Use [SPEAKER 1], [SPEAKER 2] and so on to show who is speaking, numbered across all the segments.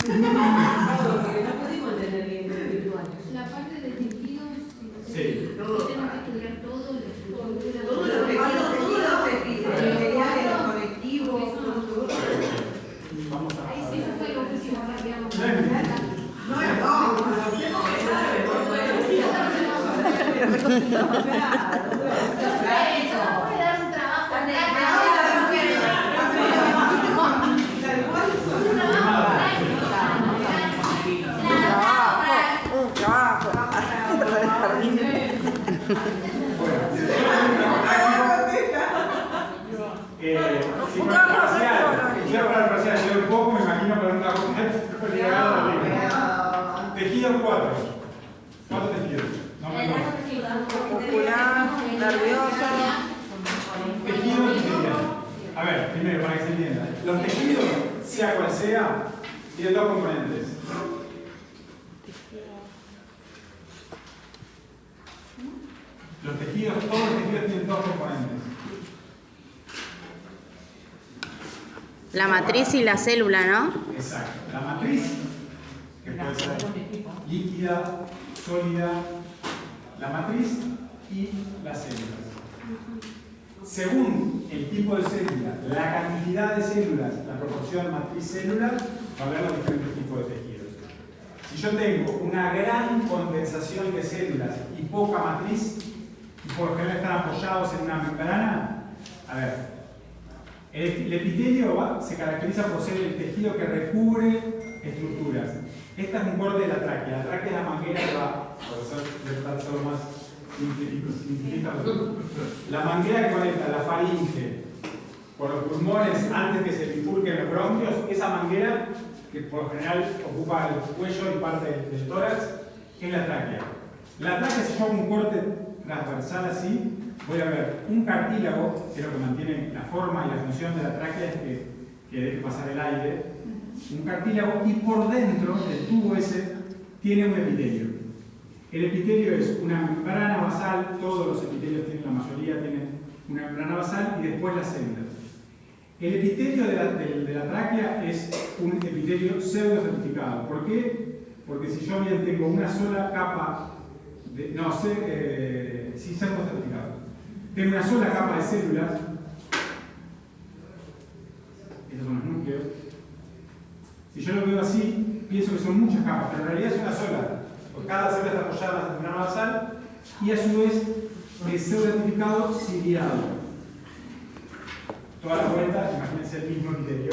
[SPEAKER 1] No pudimos tener bien virtual.
[SPEAKER 2] La parte de tejidos,
[SPEAKER 3] Sí.
[SPEAKER 2] tenemos que estudiar todo, la estructura,
[SPEAKER 1] Todos los tejidos, materiales, los conectivos, todo.
[SPEAKER 3] Vamos a...
[SPEAKER 2] Eso fue lo último que habíamos
[SPEAKER 3] No es difícil.
[SPEAKER 1] No es no,
[SPEAKER 3] Si para el parcial llevo un poco, me imagino para una tejidos 4. 4 tejidos. No me
[SPEAKER 4] Muscular, nervioso.
[SPEAKER 3] tejidos epiteliales. A ver, primero, para que se entienda. Los tejidos, sea cual sea, tienen dos componentes. Los tejidos, todos los tejidos tienen dos componentes.
[SPEAKER 4] La matriz y la célula, ¿no?
[SPEAKER 3] Exacto. La matriz, que puede ser líquida, sólida, la matriz y las células. Según el tipo de célula, la cantidad de células, la proporción matriz-célula, va a haber los diferentes tipos de tejidos. Si yo tengo una gran condensación de células y poca matriz, y por lo general están apoyados en una membrana, a ver, el epitelio se caracteriza por ser el tejido que recubre estructuras. Esta es un corte de la tráquea. La tráquea es la manguera que va, por ser más científico, la manguera que conecta la faringe por los pulmones antes que se bifurquen los bronquios. Esa manguera, que por lo general ocupa el cuello y parte del tórax, es la tráquea. La tráquea, si yo hago un corte transversal así, voy a ver un cartílago, que es lo que mantiene la forma y la función de la tráquea, es que deje pasar el aire. Un cartílago, y por dentro del tubo ese tiene un epitelio. El epitelio es una membrana basal, todos los epitelios tienen, la mayoría tienen una membrana basal, y después las células. El epitelio de la tráquea es un epitelio pseudo-certificado. ¿Por qué? Porque si yo bien tengo una sola capa de... No, sí, pseudo-certificado. Tengo una sola capa de células. Estos son los núcleos. Si yo lo veo así, pienso que son muchas capas, pero en realidad es una sola. Porque cada célula está apoyada en la membrana basal y a su vez es pseudo-certificado ciliado. Toda la vuelta, imagínense el mismo epitelio.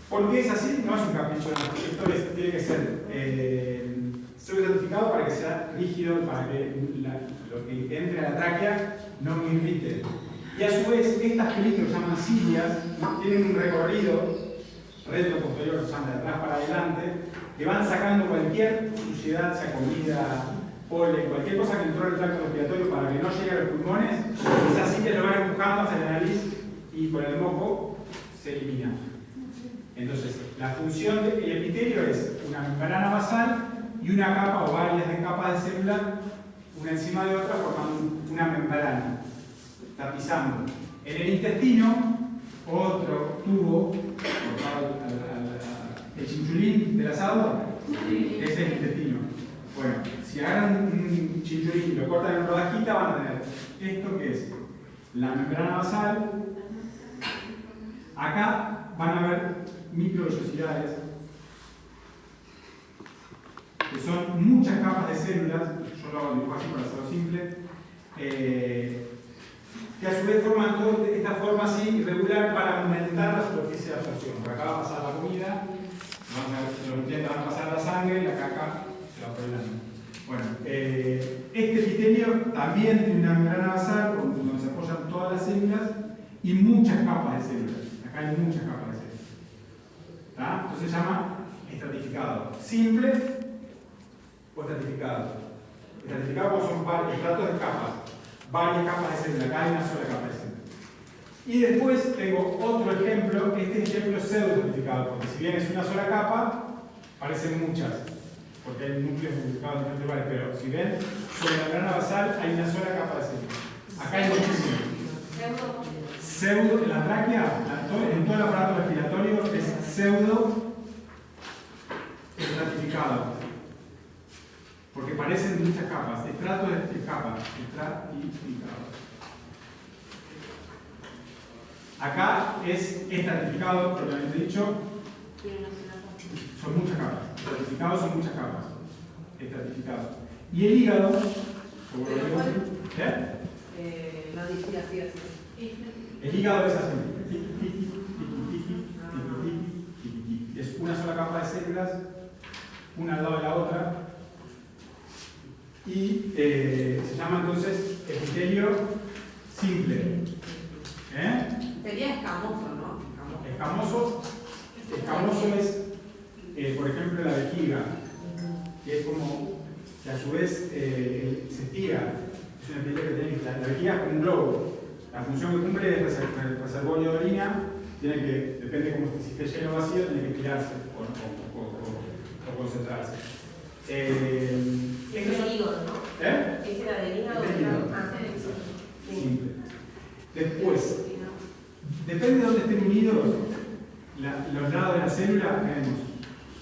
[SPEAKER 3] ¿Por qué es así? No es un capricho, esto tiene que ser pseudo-certificado para que sea rígido, para que lo que entre a la tráquea no me irrite. Y a su vez, estas películas que se llaman cilias tienen un recorrido retro-posterior, o sea, de atrás para adelante, que van sacando cualquier suciedad, sea comida, polen, cualquier cosa que entró en el tracto respiratorio para que no llegue a los pulmones. Esas cilias lo van empujando hacia la nariz y con el moco se elimina. Entonces, la función del epitelio es una membrana basal y una capa o varias de capas de célula, una encima de otra, formando una membrana, tapizando. En el intestino, otro tubo, el chinchulín del asado, ese es el intestino. Bueno, si agarran un chinchulín y lo cortan en rodajita, van a tener esto que es la membrana basal. Acá van a ver microvellosidades, que son muchas capas de células, yo lo hago en lenguaje para hacerlo simple, que a su vez forman toda esta forma así irregular para aumentar la superficie de absorción. Por acá va a pasar la comida, los nutrientes van a pasar a la sangre y la caca se va por el ano. Bueno, este epitelio también tiene una membrana basal donde se apoyan todas las células y muchas capas de células. Acá hay muchas capas de células. ¿Tá? Entonces se llama estratificado. Simple o estratificado. Estratificado son estratos de capas. Varias capas de células. Acá hay una sola capa de células. Y después tengo otro ejemplo. Este ejemplo es pseudo-estratificado. Porque si bien es una sola capa, parecen muchas. Porque hay núcleos estratificados en diferentes lugares. Pero si ven, sobre la membrana basal hay una sola capa de células. Acá hay muchísimas. Pseudo, en la tráquea, en todo el aparato respiratorio es pseudo aparecen muchas capas, estratos de capas, estratificados. Acá es estratificado, propiamente dicho, son muchas capas. Estratificados son muchas capas. Estratificados. Y el hígado, como lo vemos,
[SPEAKER 1] La disciplina
[SPEAKER 3] el hígado es así. Es una sola capa de células, una al lado de la otra. Y se llama entonces epitelio simple.
[SPEAKER 1] Sería escamoso, ¿no?
[SPEAKER 3] Escamoso es, por ejemplo, la vejiga, que es como, que a su vez se estira. Es una epitelio que tiene, la vejiga es como un globo. La función que cumple es el reservorio de orina, depende cómo si esté lleno o vacío, tiene que estirarse o concentrarse.
[SPEAKER 1] Ese era el hígado, ¿no? Ese era del hígado.
[SPEAKER 3] Simple. Después, depende de dónde estén unidos los lados de la célula, tenemos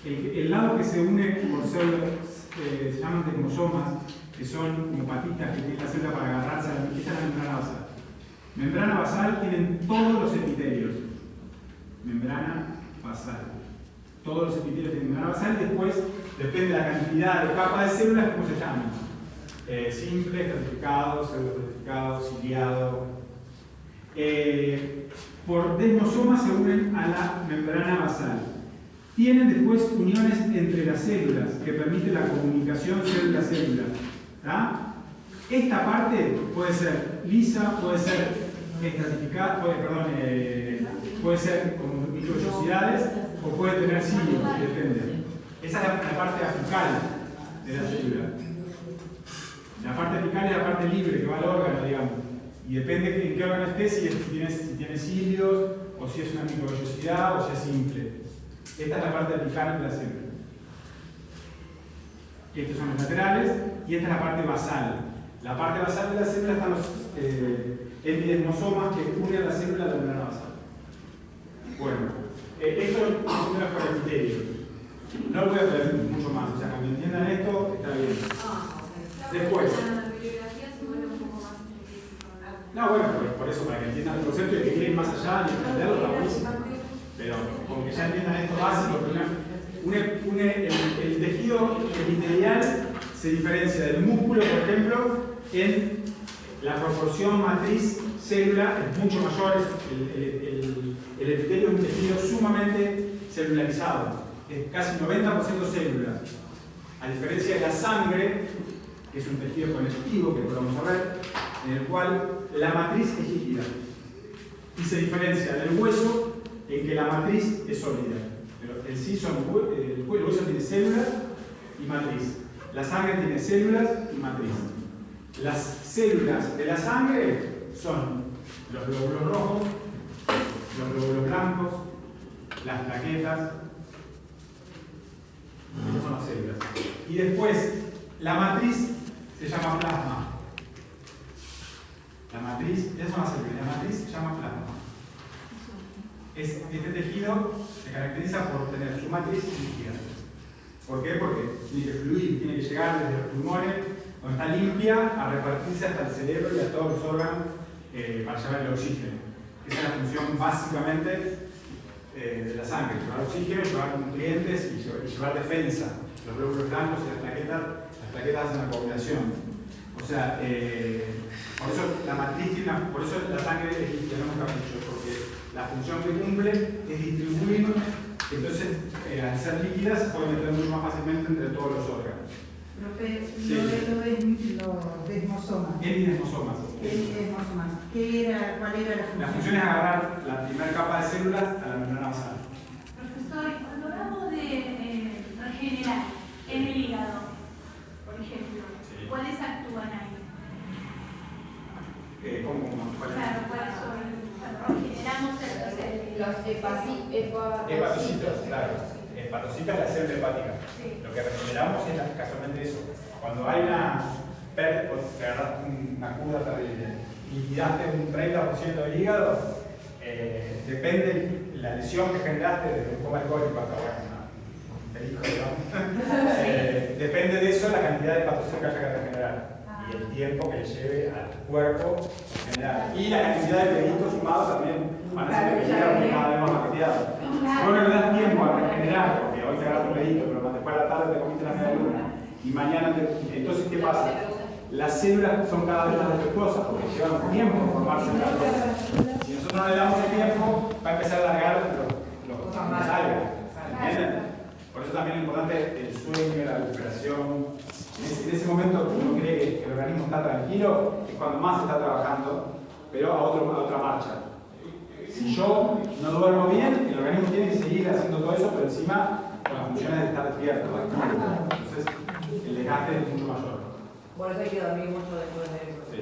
[SPEAKER 3] el lado que se une por células, se llaman desmosomas, que son como patitas que tiene la célula para agarrarse a la membrana basal. Membrana basal tienen todos los epitelios. Membrana basal. Todos los epitelios tienen membrana basal y después depende de la cantidad de capas de células, ¿cómo se llaman? Simple, estratificado, pseudoestratificado, ciliado. Por desmosomas se unen a la membrana basal. Tienen después uniones entre las células que permiten la comunicación célula-célula. Esta parte puede ser lisa, puede ser estratificada, puede ser como microvellosidades o puede tener cilios, depende. Esa es la parte apical de la célula. La parte apical es la parte libre que va al órgano, digamos. Y depende en qué órgano esté, si tiene cilios, o si es una microvellosidad, o si es simple. Esta es la parte apical de la célula. Y estos son los laterales, y esta es la parte basal. La parte basal de la célula están los epidesmosomas que unen a la célula a la membrana basal. Bueno, esto es por el epitelio. No lo voy a traer mucho más, o sea, cuando entiendan esto, está bien. Después. No, bueno, por eso, para que entiendan el concepto y que quieren más allá y entenderlo, está buenísimo. Pero con que ya entiendan esto básico, el tejido epitelial se diferencia del músculo, por ejemplo, en la proporción matriz-célula es mucho mayor. El epitelio es un tejido sumamente celularizado, es casi 90% células. A diferencia de la sangre, que es un tejido conectivo, que lo vamos a ver, en el cual la matriz es líquida. Y se diferencia del hueso en que la matriz es sólida. Pero en sí el hueso tiene células y matriz. La sangre tiene células y matriz. Las células de la sangre son los glóbulos rojos, los glóbulos blancos, las plaquetas. Esas son las células. Y después, la matriz se llama plasma. La matriz, esas son las células, la matriz se llama plasma. Este tejido se caracteriza por tener su matriz líquida. ¿Por qué? Porque tiene que fluir, tiene que llegar desde los pulmones, donde está limpia, a repartirse hasta el cerebro y a todos los órganos para llevar el oxígeno. Esa es la función básicamente de la sangre: llevar oxígeno, llevar nutrientes y llevar defensa. Los glóbulos blancos y las plaquetas hacen la coagulación. O sea, por eso la matriz por eso la sangre es líquida, no es capricho, porque la función que cumple es distribuir. Entonces, al ser líquida se puede meter mucho más fácilmente entre todos los órganos.
[SPEAKER 5] Profe,
[SPEAKER 3] Sí.
[SPEAKER 5] los desmosomas.
[SPEAKER 3] Epidesmosomas.
[SPEAKER 5] Desmosomas. ¿Cuál era la función?
[SPEAKER 3] La función es agarrar la primera capa de células a la membrana basal.
[SPEAKER 6] Profesor, cuando hablamos de regenerar en el hígado, por ejemplo,
[SPEAKER 3] Sí.
[SPEAKER 6] ¿cuáles actúan ahí?
[SPEAKER 3] ¿Cómo?
[SPEAKER 6] Claro, ¿cuáles son? Regeneramos
[SPEAKER 2] Los
[SPEAKER 3] Hepatocitos, claro. Hepatocita es la célula hepática.
[SPEAKER 6] Sí.
[SPEAKER 3] Lo que regeneramos es casualmente eso. Cuando hay te agarraste una curva terrible y tiraste un 30% del hígado, depende de la lesión que generaste desde un coma alcohólico hasta bueno, digamos. Depende de eso la cantidad de hepatocitos y el tiempo que le lleve al cuerpo en general. Y la cantidad de peditos sumados también van a ser que llegan cada vez más paqueteados. Si vos no le das tiempo a regenerar, porque hoy te agarras un pedito, pero después a la tarde te comiste la media luna, y mañana te... Entonces, ¿qué pasa? Las células son cada vez más defectuosas porque llevan tiempo en formarse en la célula. Si nosotros no le damos el tiempo, va a empezar a alargar los algas. ¿Entienden? Por eso también es importante el sueño, la recuperación. En ese momento uno cree que el organismo está tranquilo, es cuando más está trabajando, pero a otra marcha. Si yo no duermo bien, el organismo tiene que seguir haciendo todo eso, pero encima con las funciones de estar despierto. Entonces el desgaste es mucho mayor.
[SPEAKER 1] Por eso hay que dormir mucho después de eso.
[SPEAKER 3] Sí.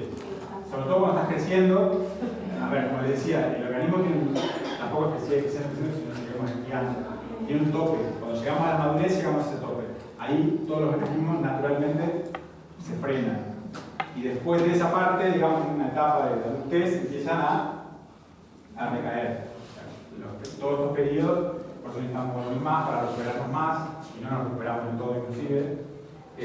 [SPEAKER 3] Sobre todo cuando estás creciendo, a ver, como les decía, el organismo tampoco es que siga creciendo, sino que seguimos estirando. Tiene un tope. Cuando llegamos a la madurez, llegamos a ese tope. Ahí todos los organismos naturalmente se frenan. Y después de esa parte, digamos, en una etapa de adultez, empiezan a recaer. Todos estos periodos, por eso necesitamos dormir más para recuperarnos más, y no nos recuperamos en todo inclusive. Y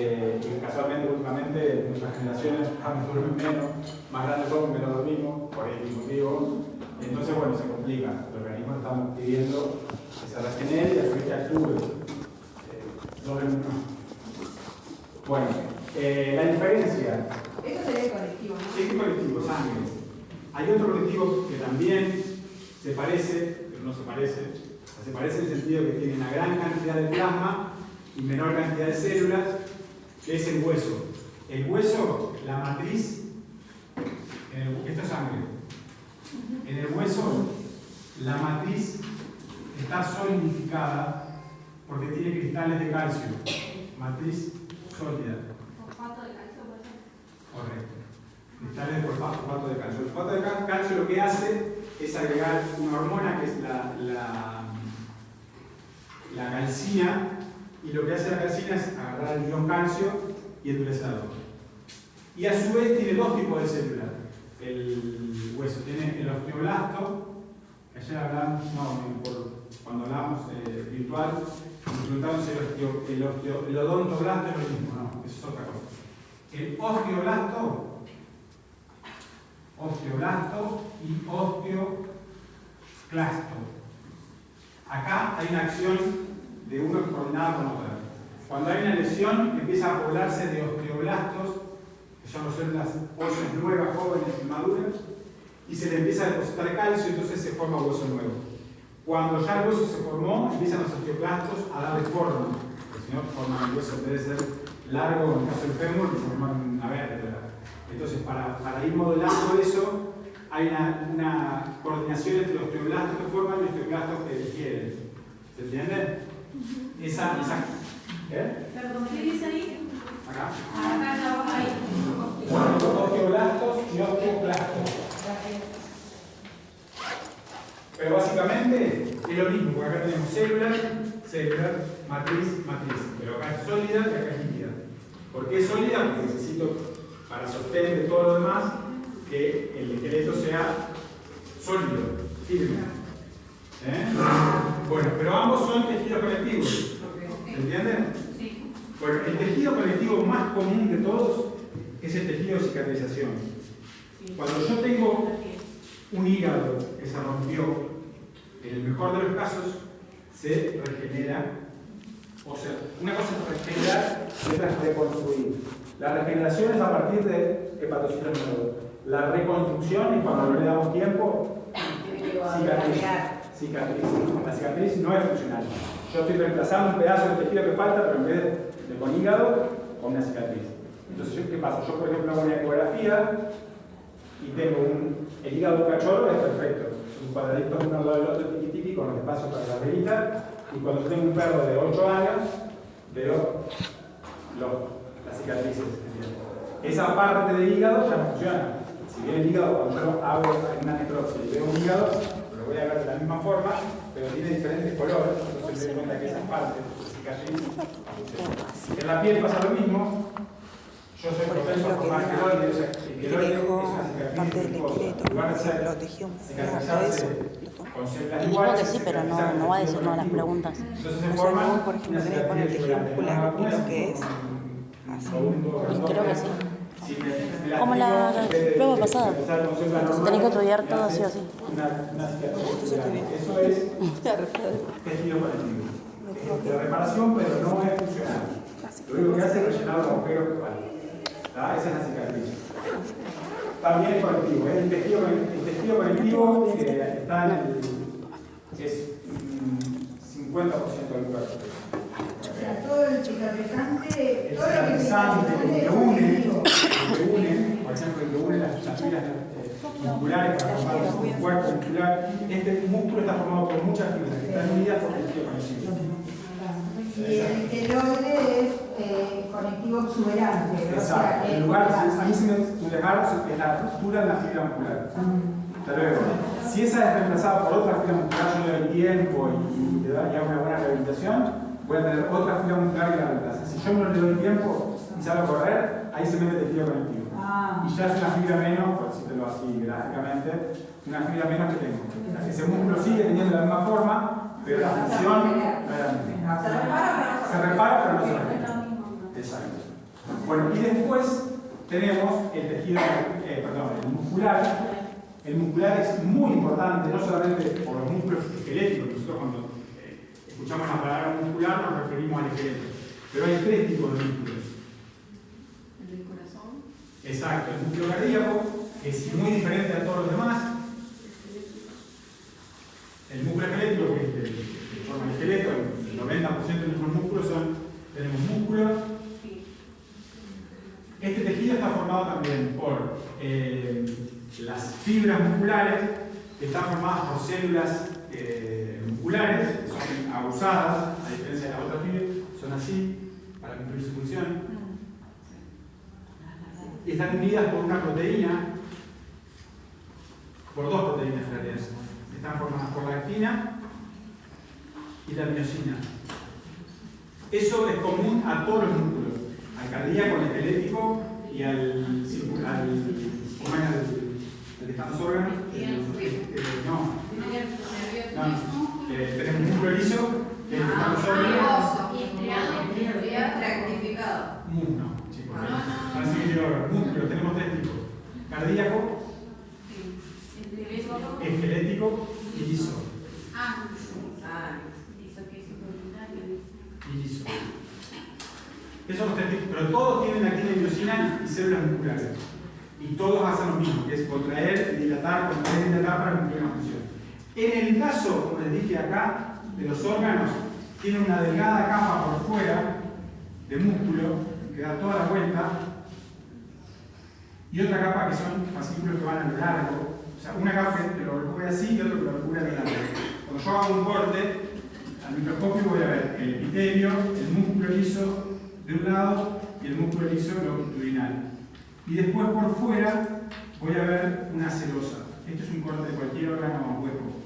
[SPEAKER 3] casualmente, últimamente, nuestras generaciones duermen menos, más grandes son, menos dormimos, por ahí motivo. Entonces, bueno, se complica. Los organismos estamos pidiendo que se regenere y a su vez que actúe. Bueno, la diferencia.
[SPEAKER 1] Eso sería el colectivo, ¿no?
[SPEAKER 3] Sí, es colectivo, sangre. Hay otro colectivo que también se parece, pero no se parece. O sea, se parece en el sentido que tiene una gran cantidad de plasma y menor cantidad de células, que es el hueso. El hueso, la matriz, esto es sangre. En el hueso, la matriz está solidificada porque tiene cristales de calcio. Matriz sólida.
[SPEAKER 2] Fosfato de calcio, por ejemplo.
[SPEAKER 3] Correcto. Cristales de fosfato de calcio. El fosfato de calcio lo que hace es agregar una hormona que es la calcina, y lo que hace la calcina es agarrar el ion calcio y endurecerlo. Y a su vez tiene dos tipos de células. El hueso tiene el osteoblasto, que ayer hablamos, cuando hablamos virtual, nos preguntamos si el odontoblasto es lo mismo. No, eso es otra cosa. El osteoblasto y osteoclasto. Acá hay una acción de uno coordinada con otra. Cuando hay una lesión, empieza a poblarse de osteoblastos, que son células óseas nuevas, jóvenes y maduras, y se le empieza a depositar calcio, entonces se forma hueso nuevo. Cuando ya el hueso se formó, empiezan los osteoclastos a darle forma, porque si no forman el hueso, en vez de ser largo, en el caso del fémur, se forman una vértebra. Entonces, para ir modelando eso, hay una coordinación entre los osteoblastos que forman y los osteoclastos que digieren. ¿Se entiende?
[SPEAKER 6] Perdón, ¿qué dice ahí?
[SPEAKER 3] Acá.
[SPEAKER 6] Acá, ahí.
[SPEAKER 3] Osteoblastos y osteoclastos. Pero básicamente es lo mismo, porque acá tenemos células, matriz. Pero acá es sólida y acá es líquida. ¿Por qué es sólida? Porque necesito, para sostener de todo lo demás, que el esqueleto sea sólido, firme. Bueno, pero ambos son tejidos conectivos. ¿Entienden?
[SPEAKER 6] Sí.
[SPEAKER 3] Bueno, el tejido conectivo más común de todos es el tejido de cicatrización. Cuando yo tengo un hígado que se rompió, en el mejor de los casos, se regenera. O sea, una cosa es regenerar y otra es reconstruir. La regeneración es a partir de hepatocitos nuevos. La reconstrucción es cuando no le damos tiempo, cicatriz. La cicatriz no es funcional. Yo estoy reemplazando un pedazo de tejido que falta, pero en vez de con hígado, con una cicatriz. Entonces, ¿qué pasa? Yo, por ejemplo, hago una ecografía y tengo el hígado de un cachorro, es perfecto. Un cuadradito uno al lado del otro, tiqui con los espacios para la verita. Y cuando yo tengo un perro de 8 años, veo las cicatrices. Esa parte del hígado ya no funciona. Si bien el hígado, cuando yo hago una necropsia y veo un hígado, lo voy a ver de la misma forma, pero tiene diferentes colores, entonces me doy cuenta que esa parte, cicatriz, en la piel pasa lo mismo. Yo soy propenso a formar queloides, el queloide es una cicatriz virtuosa. En lugar de ser cicatrizarse con células
[SPEAKER 4] Dijo
[SPEAKER 3] iguales,
[SPEAKER 4] que sí, pero no va a decir no a las preguntas.
[SPEAKER 3] entonces se
[SPEAKER 7] No sé,
[SPEAKER 3] forma
[SPEAKER 7] vos, por ejemplo,
[SPEAKER 3] una
[SPEAKER 7] querés poner
[SPEAKER 3] cicatriz
[SPEAKER 7] tejido muscular y lo que es así.
[SPEAKER 4] Y creo que sí.
[SPEAKER 3] Si me
[SPEAKER 4] Como la prueba pasada.
[SPEAKER 3] Se
[SPEAKER 4] tenés que estudiar todo sí o sí.
[SPEAKER 3] Una cicatriz. Eso es tejido conectivo. Es de reparación, pero no es funcional. Lo único que hace es rellenar los agujeros que faltan. Esa es la cicatriz. También es conectivo. El tejido conectivo está en el. Es 50% del cuerpo.
[SPEAKER 5] O sea, todo el cicatrizante,
[SPEAKER 3] El
[SPEAKER 5] todo lo que
[SPEAKER 3] cicatrizante, el que
[SPEAKER 5] es
[SPEAKER 3] une, por ejemplo, el que une las fibras musculares para formar un cuerpo muscular, este músculo está formado por muchas fibras que están unidas por el tejido conectivo.
[SPEAKER 5] Y el queloide es conectivo exuberante.
[SPEAKER 3] Exacto. En lugar, a mí se me dejaron es la ruptura de la fibra muscular. Hasta luego. Si esa es reemplazada por otra fibra muscular, yo le doy tiempo y le doy una buena rehabilitación, voy a tener otra fibra muscular que la reemplaza. Si yo no le doy tiempo y salgo a correr, ahí se mete el tejido conectivo. Y ya es una fibra menos, por decirlo así gráficamente, una fibra menos que tengo. O sea, ese músculo sigue teniendo la misma forma, pero la función no es la misma. Se repara, pero no se repara. Exacto. Bueno, y después tenemos el tejido, el muscular. El muscular es muy importante, no solamente por los músculos esqueléticos. Nosotros cuando escuchamos la palabra muscular nos referimos al esqueleto. Pero hay tres tipos de músculos.
[SPEAKER 2] ¿El del corazón?
[SPEAKER 3] Exacto, el músculo cardíaco es muy diferente a todos los demás. El músculo esquelético, que forma el esqueleto, el 90% de nuestros músculos tenemos músculo. Este tejido está formado también por las fibras musculares, que están formadas por células musculares, que son abusadas, a diferencia de las otras fibras, son así, para cumplir su función. Y están unidas por una proteína, por dos proteínas en realidad. Están formadas por la actina y la miosina. Eso es común a todos los músculos, al cardíaco, al esquelético y al que están los órganos. Tenemos músculo liso, que es el que están los órganos. No, chicos. Músculo, tenemos tres tipos: cardíaco, esquelético y liso. Y liso. Esos son los tres tipos, pero todos tienen actina y miosina y células musculares. Y todos hacen lo mismo, que es contraer, dilatar para cumplir una función. En el caso, como les dije acá, de los órganos, tienen una delgada capa por fuera de músculo que da toda la vuelta y otra capa que son fascículos que van a lo largo. O sea, una capa que lo recubre así y otra que lo recubre a lo largo. Cuando yo hago un corte, al microscopio voy a ver el epitelio, el músculo liso de un lado y el músculo liso longitudinal. Y después por fuera voy a ver una serosa. Esto es un corte de cualquier órgano hueco.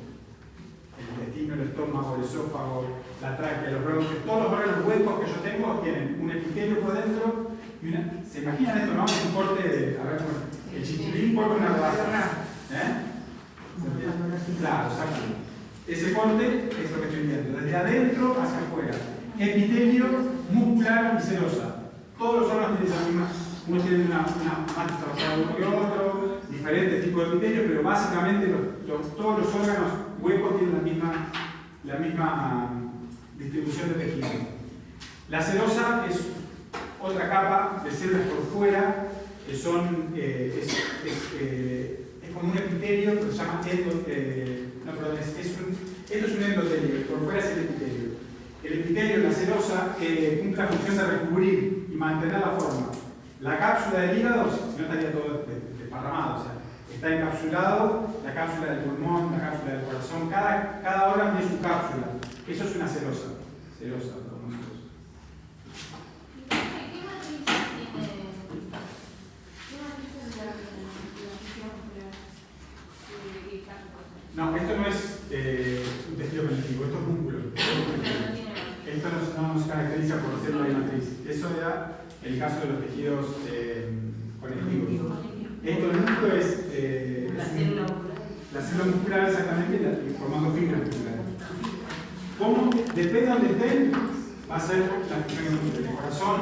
[SPEAKER 3] El intestino, el estómago, el esófago, la tráquea, los bronquios, todos los órganos huecos que yo tengo tienen un epitelio por dentro y una. ¿Se imaginan esto, no? Es un corte de. A ver, el chinchulín corta una rodaja. Claro, exacto. Ese corte es lo que estoy viendo. Desde adentro hacia afuera. Epitelio, muscular y serosa. Todos los órganos tienen esa misma. Unos tienen una más desarrollada uno que otro, diferentes tipos de epitelio, pero básicamente todos los órganos huecos tienen la misma distribución de tejido. La serosa es otra capa de células por fuera, que son, es como un epitelio, pero se llama esto es un endotelio, por fuera es el epitelio. El epitelio, la serosa, cumple la función de recubrir y mantener la forma. La cápsula del hígado, si no estaría todo desparramado, o sea, está encapsulado, la cápsula del pulmón, la cápsula del corazón, cada órgano tiene su cápsula. Eso es una serosa. Serosa, como nosotros. No, esto no es un tejido conectivo, esto es músculo. Esto no nos caracteriza por célula y matriz. Eso era el caso de los tejidos conectivos. Esto el músculo es la célula muscular exactamente, formando fibras musculares. ¿Cómo? Depende de donde estén, va a ser la función del corazón,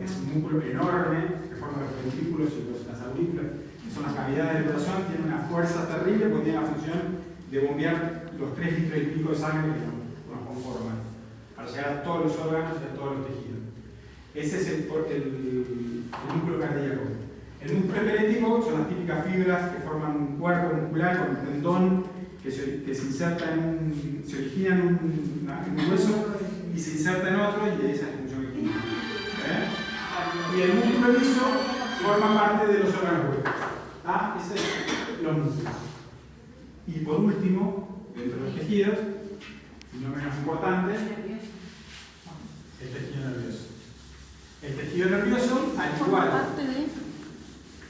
[SPEAKER 3] es un músculo enorme que forma los ventrículos y las aurículas, que son las cavidades del corazón, tiene una fuerza terrible porque tiene la función de bombear los 3 litros y pico de sangre que nos conforman, para llegar a todos los órganos y a todos los tejidos. Ese es el músculo cardíaco. El músculo esquelético son las típicas fibras que forman un cuerpo muscular con un tendón que se inserta se origina en un hueso y se inserta en otro, y esa es la función que tiene. Y el músculo liso forma parte de los órganos huecos. Ese es los músculos. Y por último, dentro de los tejidos, y no menos importante, el tejido nervioso. El tejido nervioso, al igual,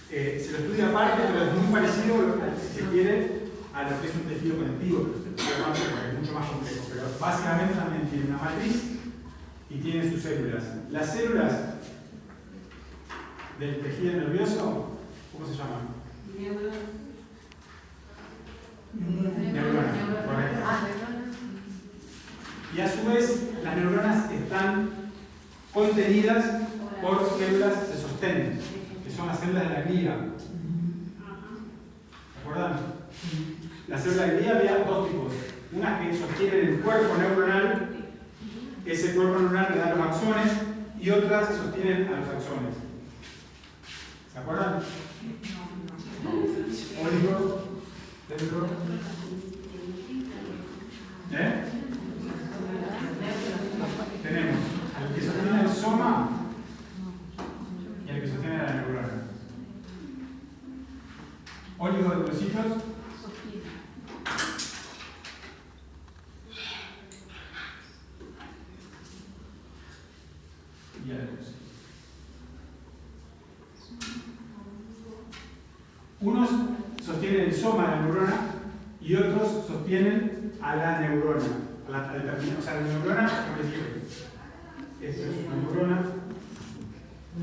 [SPEAKER 3] se lo estudia aparte, pero es muy parecido, si se quiere, a lo que es un tejido conectivo, pero se estudia aparte porque es mucho más complejo. Pero básicamente también tiene una matriz y tiene sus células. Las células del tejido nervioso, ¿cómo se llaman? Neuronas, correcto. Y a su vez, las neuronas están contenidas por células de sostén, que son las células de la glía. ¿Se acuerdan? Las células de glía había dos tipos. Unas que sostienen el cuerpo neuronal, ese cuerpo neuronal le da los axones, y otras sostienen a los axones. ¿Se acuerdan? Oligo, dentro. Tenemos al que sostiene el soma y al que sostiene la neurona. Oligodendrocitos. Y adenosítos. Unos sostienen el soma de la neurona y otros sostienen a la neurona. O sea, la neurona, por ejemplo, esto es una neurona,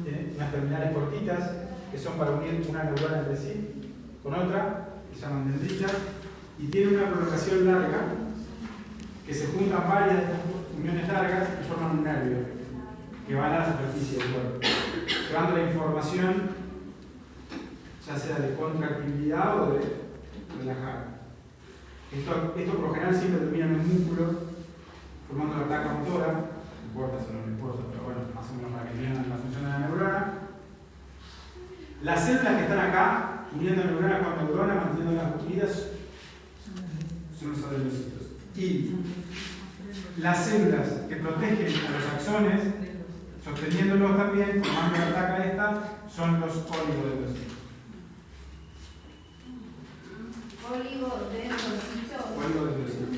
[SPEAKER 3] tiene unas terminales cortitas que son para unir una neurona entre sí con otra, que se llaman dendritas, y tiene una prolongación larga, que se juntan varias de estas uniones largas y forman un nervio que va a la superficie del cuerpo, llevando la información, ya sea de contractibilidad o de relajar. Esto por lo general siempre termina en un músculo, formando la placa motora, no importa si no le importa, pero bueno, más o menos para que entiendan la función de la neurona. Las células que están acá, uniendo neurona con neurona, manteniéndolas unidas, son los adenocitos. Y las células que protegen a los axones, sosteniéndolos también, formando la placa esta, son los oligodendrocitos. Oligodendrocitos.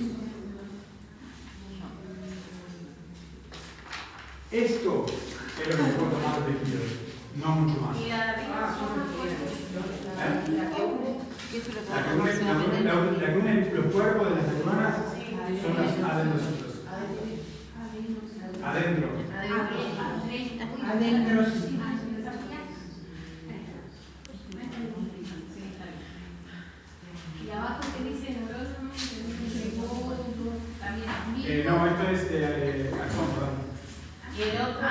[SPEAKER 3] Esto es lo que me puedo tomar de tejido, no mucho más. La que une los cuerpos de las neuronas son los adenocitos. Adentro.
[SPEAKER 6] Y abajo que dice neurónomo,
[SPEAKER 3] No, esto es axón, perdón.
[SPEAKER 2] Y el otro,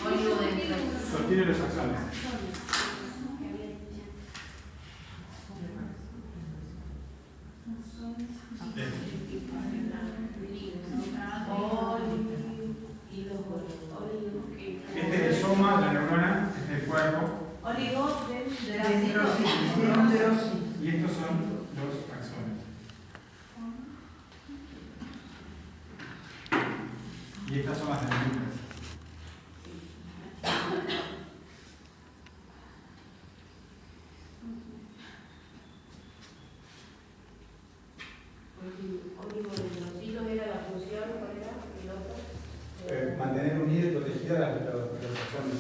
[SPEAKER 2] oligodendrocitos.
[SPEAKER 3] Sostiene los axones. Este es el soma, la neurona, este es el cuerpo. Y estos son los axones. Y estas son las dendritas. Mantener unidas y protegidas los axones.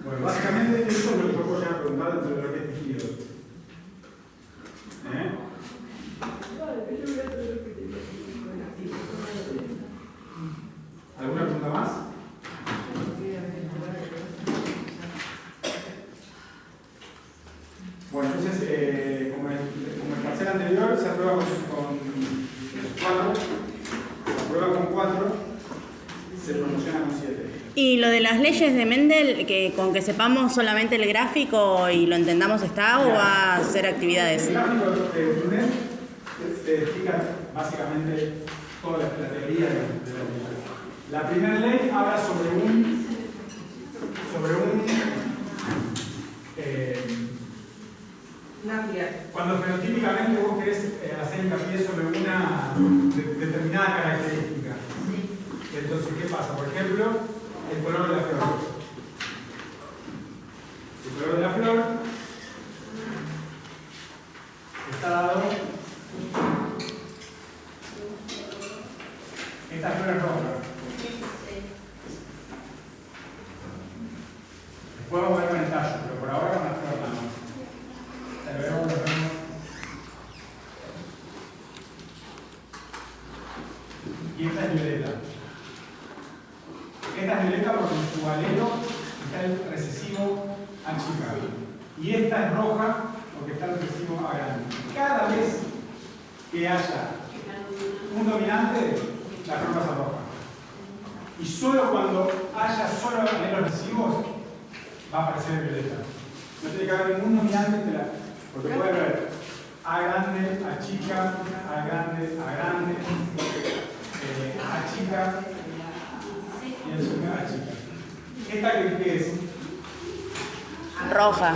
[SPEAKER 3] Bueno, básicamente esto es lo que yo puedo llegar a preguntar dentro de lo que es tejido. ¿Alguna pregunta más? Bueno, entonces, como el parcial anterior, se aprueba con 4, se aprueba con 4, se promociona con 7.
[SPEAKER 4] Y lo de las leyes de Mendel, que con que sepamos solamente el gráfico y lo entendamos está, o va a ser actividades.
[SPEAKER 3] El gráfico de Brunel te explica básicamente toda la teoría de la ley. La primera ley habla sobre un cuando fenotípicamente vos querés hacer hincapié sobre una determinada característica. Entonces, ¿qué pasa? Por ejemplo, el color de la flor. El color de la flor está dado. Esta flor es roja. Después vamos a ver con el tallo, pero por ahora con la flor nada más. La vemos. Y esta es violeta. Esta es violeta porque en su alelo está el recesivo achicado. Y esta es roja porque está el recesivo A grande. Cada vez que haya un dominante, la flor va a ser roja. Y solo cuando haya solo alelos recesivos, va a aparecer violeta. No tiene que haber ningún dominante porque puede haber A grande, A chica, A grande, A grande, A chica y A chica, A chica. ¿Esta qué es?
[SPEAKER 4] Roja.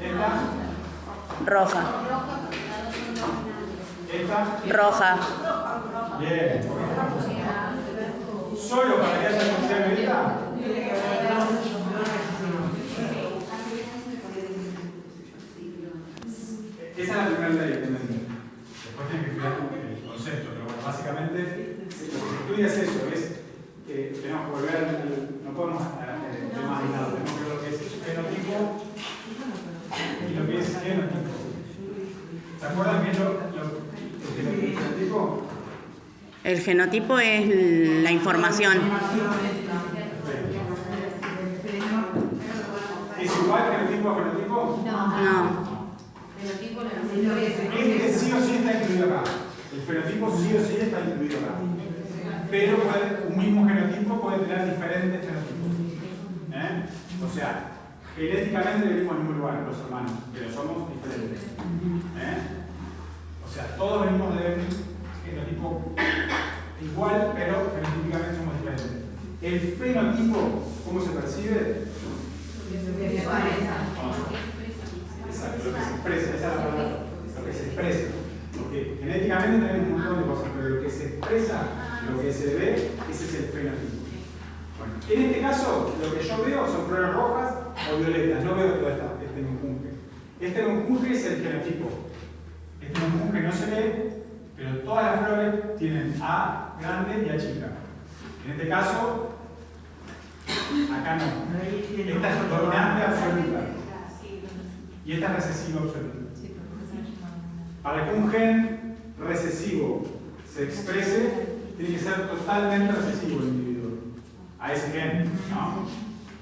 [SPEAKER 3] ¿Esta?
[SPEAKER 4] Roja.
[SPEAKER 3] ¿Esta?
[SPEAKER 4] Roja.
[SPEAKER 3] Bien. Solo para que haya potencial violeta. Esa es la primera ley que entendí. Después tienes que estudiar el concepto, pero bueno, básicamente lo que se estudia es eso, es que tenemos que volver, no podemos temas aislados, tenemos que ver lo que es fenotipo y lo que es genotipo. ¿Se acuerdan qué es el fenotipo?
[SPEAKER 4] El genotipo es la información.
[SPEAKER 3] ¿Es igual genotipo a fenotipo?
[SPEAKER 4] No.
[SPEAKER 3] Este sí o sí está incluido acá. El fenotipo sí o sí está incluido acá. Pero un mismo genotipo puede tener diferentes fenotipos. O sea, genéticamente venimos al mismo lugar, los hermanos, pero somos diferentes. O sea, todos venimos de un genotipo igual, pero fenotípicamente somos diferentes. El fenotipo, ¿cómo se percibe? Exacto, lo que se expresa, esa es la palabra, lo que se expresa. Porque genéticamente tenemos un montón de cosas, pero lo que se expresa, lo que se ve, ese es el fenotipo. Bueno, en este caso, lo que yo veo son flores rojas o violetas, no veo todo este menjunje. Este menjunje es el genotipo. Este menjunje no se ve, pero todas las flores tienen A grande y A chica. En este caso, acá no. Esta es dominante absoluta. Y esta es recesiva absoluta. Para que un gen recesivo se exprese, tiene que ser totalmente recesivo el individuo. A ese gen, ¿no?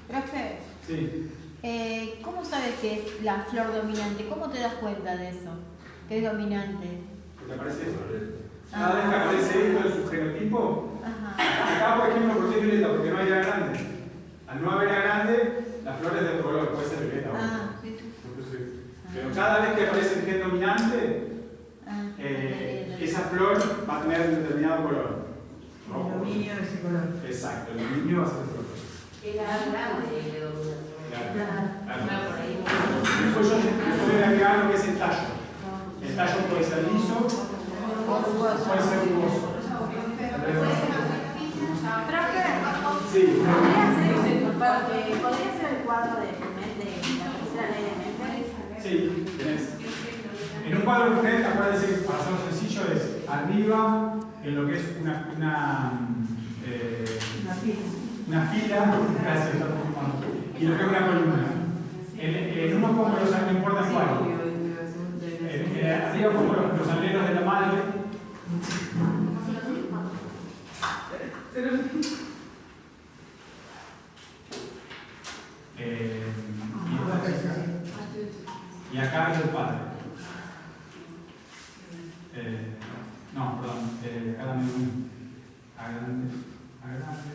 [SPEAKER 7] Profe,
[SPEAKER 3] Sí.
[SPEAKER 7] ¿cómo sabes que es la flor dominante? ¿Cómo te das cuenta de eso? Que es dominante.
[SPEAKER 3] ¿Qué te parece eso? Cada vez que aparece esto en su genotipo,
[SPEAKER 7] Ajá.
[SPEAKER 3] acá por ejemplo, ¿por qué es violeta? Porque no hay A grande. Al no haber A grande, la flor es de otro color, puede ser violeta. Pero cada vez que aparece el gen dominante, esa flor va a tener un determinado color.
[SPEAKER 1] El dominio de ese color.
[SPEAKER 3] Exacto, el dominio va a ser ese color. Claro. Después yo voy a agregar lo que es el tallo. El tallo puede ser liso o puede ser rugoso. Sí.
[SPEAKER 8] ¿Podría ser el cuadro de la ley de Mendel?
[SPEAKER 3] Sí, tenés. En un cuadro de Brunel, acuérdense que para hacerlo sencillo es arriba en lo que es una fila, gracias, y lo que es una columna. En uno pongo los no importa cuál. Arriba pongo los aleros de la madre. Y acá es el padre. A grande, A grande.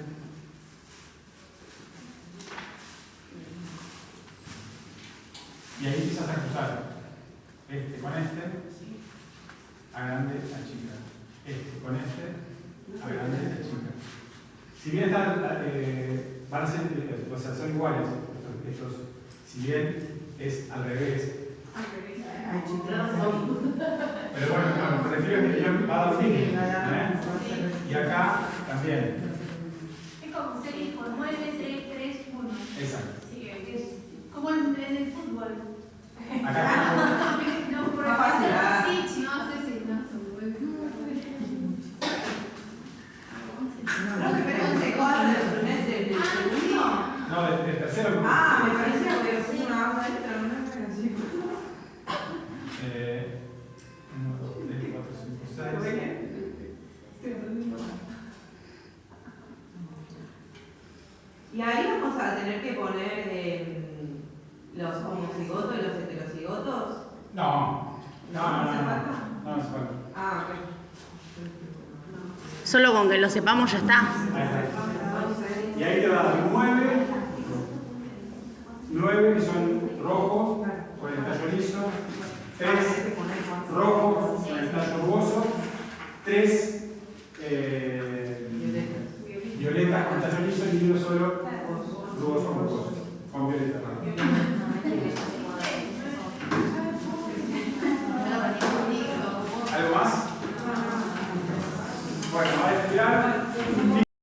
[SPEAKER 3] Y ahí empiezas a cruzar este con este, A grande, A chica. Este con este, A grande, A chica. Si bien están, van a ser, o sea, son iguales estos, si bien es al revés. Pero bueno, no, me refiero a que yo va a dar lo mismo, Y acá también.
[SPEAKER 6] Es como 6 por 9, 6, 3, 1.
[SPEAKER 3] Exacto.
[SPEAKER 6] Sí, es como en el fútbol.
[SPEAKER 3] Acá.
[SPEAKER 6] No, por
[SPEAKER 1] Más fácil, ¿verdad?
[SPEAKER 6] sí, no sé si no.
[SPEAKER 1] No, pero un segundo del segundo.
[SPEAKER 3] No, del tercero.
[SPEAKER 1] Ah, me parecía que fue una obra extra, no me pareció.
[SPEAKER 3] 1, 2, 3, 4, 5, 6.
[SPEAKER 1] Y ahí vamos a tener que poner los homocigotos y los heterocigotos.
[SPEAKER 3] No.
[SPEAKER 1] ¿No hace falta?
[SPEAKER 3] No hace falta.
[SPEAKER 1] Ah, ok.
[SPEAKER 4] Solo con que lo sepamos ya está.
[SPEAKER 3] Ahí está. Y ahí te va a dar 9 que son rojos con el tallo liso, 3 rojos con el tallo rugoso, 3 violetas con tallo liso y uno solo rugoso con violeta.